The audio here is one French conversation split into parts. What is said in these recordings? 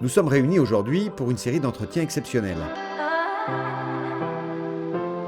Nous sommes réunis aujourd'hui pour une série d'entretiens exceptionnels.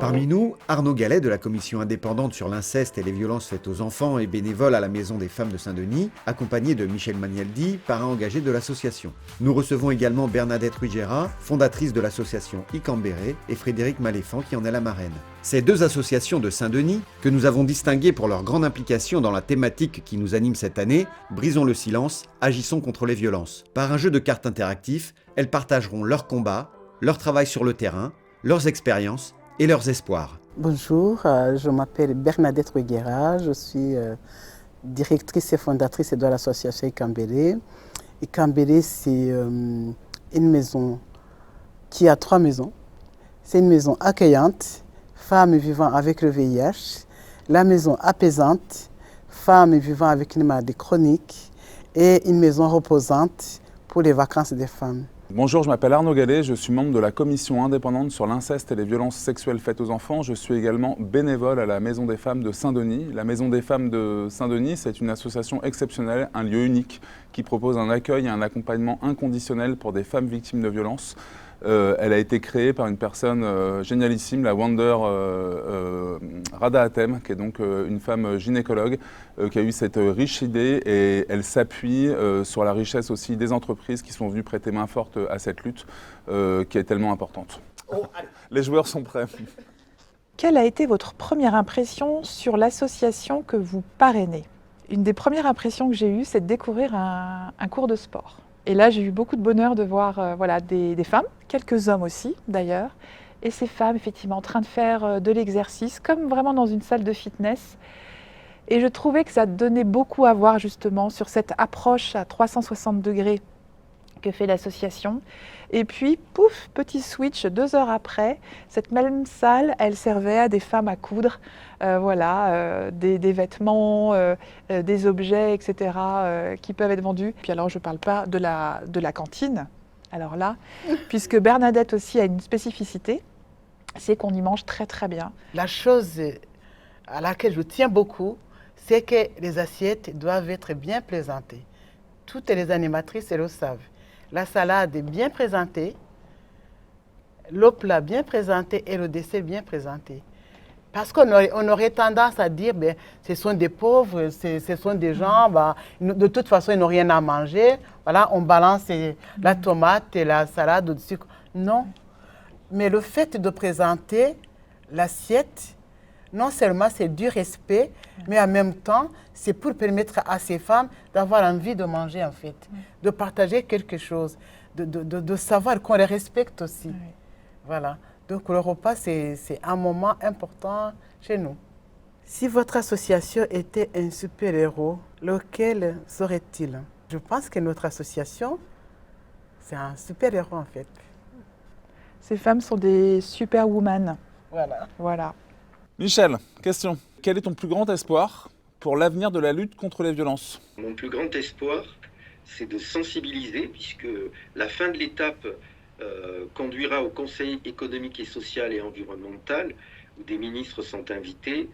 Parmi nous, Arnaud Gallet de la commission indépendante sur l'inceste et les violences faites aux enfants et bénévole à la Maison des Femmes de Saint-Denis, accompagné de Michel Magnaldi, parrain engagé de l'association. Nous recevons également Bernadette Ruggiera, fondatrice de l'association Icambéré, et Frédéric Maléfant qui en est la marraine. Ces deux associations de Saint-Denis, que nous avons distinguées pour leur grande implication dans la thématique qui nous anime cette année, Brisons le silence, agissons contre les violences. Par un jeu de cartes interactif, elles partageront leurs combats, leur travail sur le terrain, leurs expériences et leurs espoirs. Bonjour, je m'appelle Bernadette Ruggiera, je suis directrice et fondatrice de l'association Icambéré. Icambéré, c'est une maison qui a 3 maisons. C'est une maison accueillante, femmes vivant avec le VIH, la maison apaisante, femmes vivant avec une maladie chronique, et une maison reposante pour les vacances des femmes. Bonjour, je m'appelle Arnaud Gallet, je suis membre de la commission indépendante sur l'inceste et les violences sexuelles faites aux enfants. Je suis également bénévole à la Maison des Femmes de Saint-Denis. La Maison des Femmes de Saint-Denis, c'est une association exceptionnelle, un lieu unique qui propose un accueil et un accompagnement inconditionnel pour des femmes victimes de violences. Elle a été créée par une personne génialissime, la Wonder Rada Hatem, qui est donc une femme gynécologue qui a eu cette riche idée, et elle s'appuie sur la richesse aussi des entreprises qui sont venues prêter main forte à cette lutte qui est tellement importante. Les joueurs sont prêts. Quelle a été votre première impression sur l'association que vous parrainez? Une des premières impressions que j'ai eues, c'est de découvrir un cours de sport. Et là, j'ai eu beaucoup de bonheur de voir des femmes, quelques hommes aussi d'ailleurs, et ces femmes effectivement en train de faire de l'exercice, comme vraiment dans une salle de fitness. Et je trouvais que ça donnait beaucoup à voir justement sur cette approche à 360 degrés que fait l'association. Et puis, pouf, petit switch, 2 heures après, cette même salle, elle servait à des femmes à coudre, des vêtements, des objets, etc., qui peuvent être vendus. Puis alors, je ne parle pas de la cantine, alors là, puisque Bernadette aussi a une spécificité, c'est qu'on y mange très très bien. La chose à laquelle je tiens beaucoup, c'est que les assiettes doivent être bien présentées. Toutes les animatrices, elles le savent. La salade est bien présentée, le plat bien présenté et le dessert bien présenté. Parce qu'on aurait tendance à dire, ce sont des pauvres, ce sont des gens, de toute façon, ils n'ont rien à manger. Voilà, on balance la tomate et la salade au-dessus. Non, mais le fait de présenter l'assiette, non seulement c'est du respect, mais en même temps, c'est pour permettre à ces femmes d'avoir envie de manger, en fait, de partager quelque chose, de savoir qu'on les respecte aussi. Oui. Voilà. Donc le repas, c'est un moment important chez nous. Si votre association était un super-héros, lequel serait-il? Je pense que notre association, c'est un super-héros, en fait. Ces femmes sont des superwoman. Voilà. Michel, question. Quel est ton plus grand espoir pour l'avenir de la lutte contre les violences? Mon plus grand espoir, c'est de sensibiliser, puisque la fin de l'étape conduira au Conseil économique et social et environnemental, où des ministres sont invités,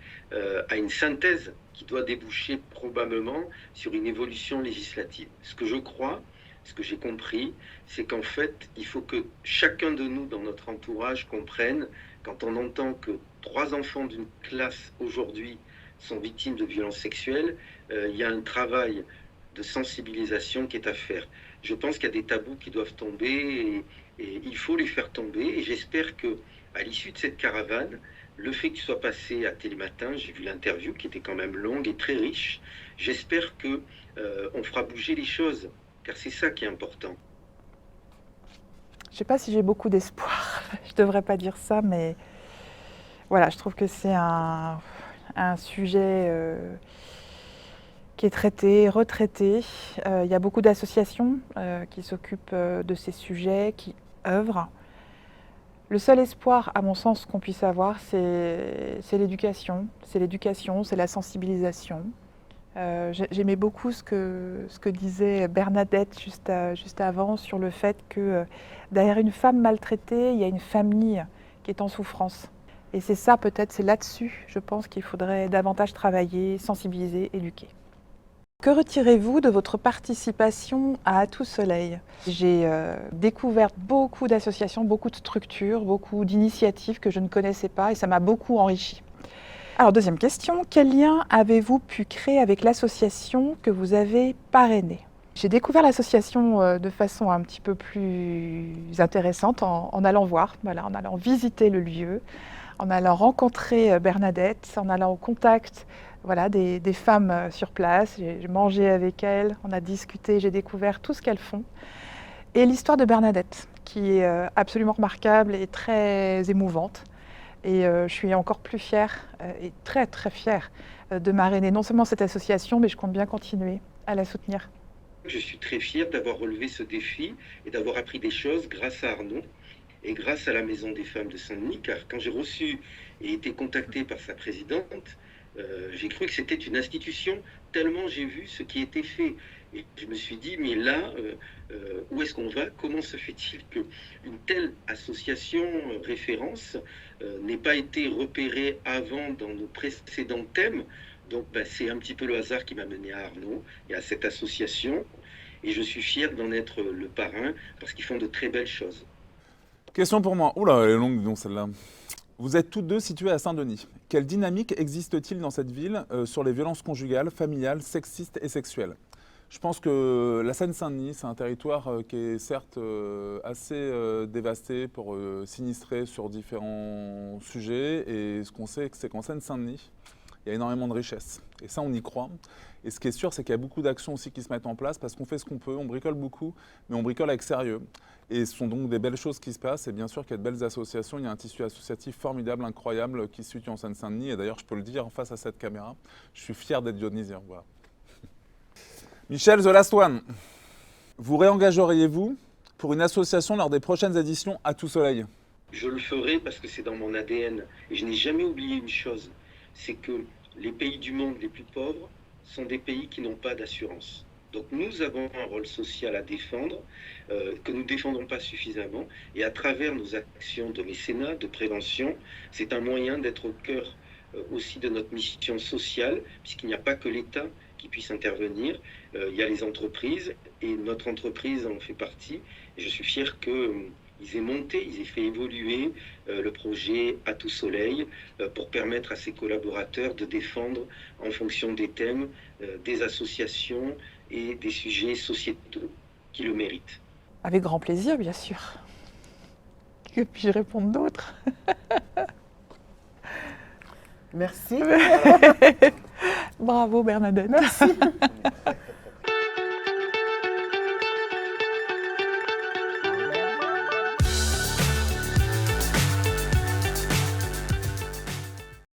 à une synthèse qui doit déboucher probablement sur une évolution législative. Ce que je crois, ce que j'ai compris, c'est qu'en fait, il faut que chacun de nous, dans notre entourage, comprenne, quand on entend que 3 enfants d'une classe aujourd'hui sont victimes de violences sexuelles, il y a un travail de sensibilisation qui est à faire. Je pense qu'il y a des tabous qui doivent tomber et il faut les faire tomber. Et j'espère qu'à l'issue de cette caravane, le fait que tu sois passé à Télématin, j'ai vu l'interview qui était quand même longue et très riche, j'espère qu'on fera bouger les choses, car c'est ça qui est important. Je ne sais pas si j'ai beaucoup d'espoir, je ne devrais pas dire ça, mais voilà, je trouve que c'est un sujet qui est traité, retraité. Il y a beaucoup d'associations qui s'occupent de ces sujets, qui œuvrent. Le seul espoir, à mon sens, qu'on puisse avoir, c'est l'éducation. C'est l'éducation, c'est la sensibilisation. J'aimais beaucoup ce que disait Bernadette juste avant sur le fait que derrière une femme maltraitée, il y a une famille qui est en souffrance. Et c'est ça peut-être, c'est là-dessus, je pense qu'il faudrait davantage travailler, sensibiliser, éduquer. Que retirez-vous de votre participation à À tout soleil? J'ai découvert beaucoup d'associations, beaucoup de structures, beaucoup d'initiatives que je ne connaissais pas et ça m'a beaucoup enrichi. Alors deuxième question, quel lien avez-vous pu créer avec l'association que vous avez parrainée? J'ai découvert l'association de façon un petit peu plus intéressante en allant voir, voilà, en allant visiter le lieu, en allant rencontrer Bernadette, en allant au contact voilà, des femmes sur place. J'ai mangé avec elles, on a discuté, j'ai découvert tout ce qu'elles font. Et l'histoire de Bernadette, qui est absolument remarquable et très émouvante. Et je suis encore plus fière et très très fière de marrainer non seulement cette association, mais je compte bien continuer à la soutenir. Je suis très fier d'avoir relevé ce défi et d'avoir appris des choses grâce à Arnaud et grâce à la Maison des femmes de Saint-Denis, car quand j'ai reçu et été contacté par sa présidente, j'ai cru que c'était une institution, tellement j'ai vu ce qui était fait. Et je me suis dit, mais là, où est-ce qu'on va? Comment se fait-il qu'une telle association référence n'ait pas été repérée avant dans nos précédents thèmes? Donc c'est un petit peu le hasard qui m'a mené à Arnaud et à cette association. Et je suis fier d'en être le parrain parce qu'ils font de très belles choses. Question pour moi. Oula, elle est longue, dis donc celle-là. Vous êtes toutes deux situées à Saint-Denis. Quelle dynamique existe-t-il dans cette ville sur les violences conjugales, familiales, sexistes et sexuelles? Je pense que la Seine-Saint-Denis, c'est un territoire qui est certes assez dévasté pour sinistrer sur différents sujets. Et ce qu'on sait, c'est qu'en Seine-Saint-Denis, il y a énormément de richesses. Et ça, on y croit. Et ce qui est sûr, c'est qu'il y a beaucoup d'actions aussi qui se mettent en place parce qu'on fait ce qu'on peut, on bricole beaucoup, mais on bricole avec sérieux. Et ce sont donc des belles choses qui se passent. Et bien sûr qu'il y a de belles associations. Il y a un tissu associatif formidable, incroyable, qui se situe en Seine-Saint-Denis. Et d'ailleurs, je peux le dire face à cette caméra, je suis fier d'être dionysien. Voilà. Michel, the last one. Vous réengageriez-vous pour une association lors des prochaines éditions À tout soleil? Je le ferai parce que c'est dans mon ADN. Et je n'ai jamais oublié une chose, c'est que les pays du monde les plus pauvres sont des pays qui n'ont pas d'assurance. Donc nous avons un rôle social à défendre, que nous ne défendons pas suffisamment. Et à travers nos actions de mécénat, de prévention, c'est un moyen d'être au cœur aussi de notre mission sociale, puisqu'il n'y a pas que l'État qui puisse intervenir. Il y a les entreprises, et notre entreprise en fait partie. Et je suis fier qu'ils aient monté, ils aient fait évoluer le projet À tout soleil pour permettre à ses collaborateurs de défendre en fonction des thèmes, des associations et des sujets sociétaux qui le méritent. Avec grand plaisir, bien sûr. Que puis-je répondre d'autre? Merci. Bravo Bernadette. Merci.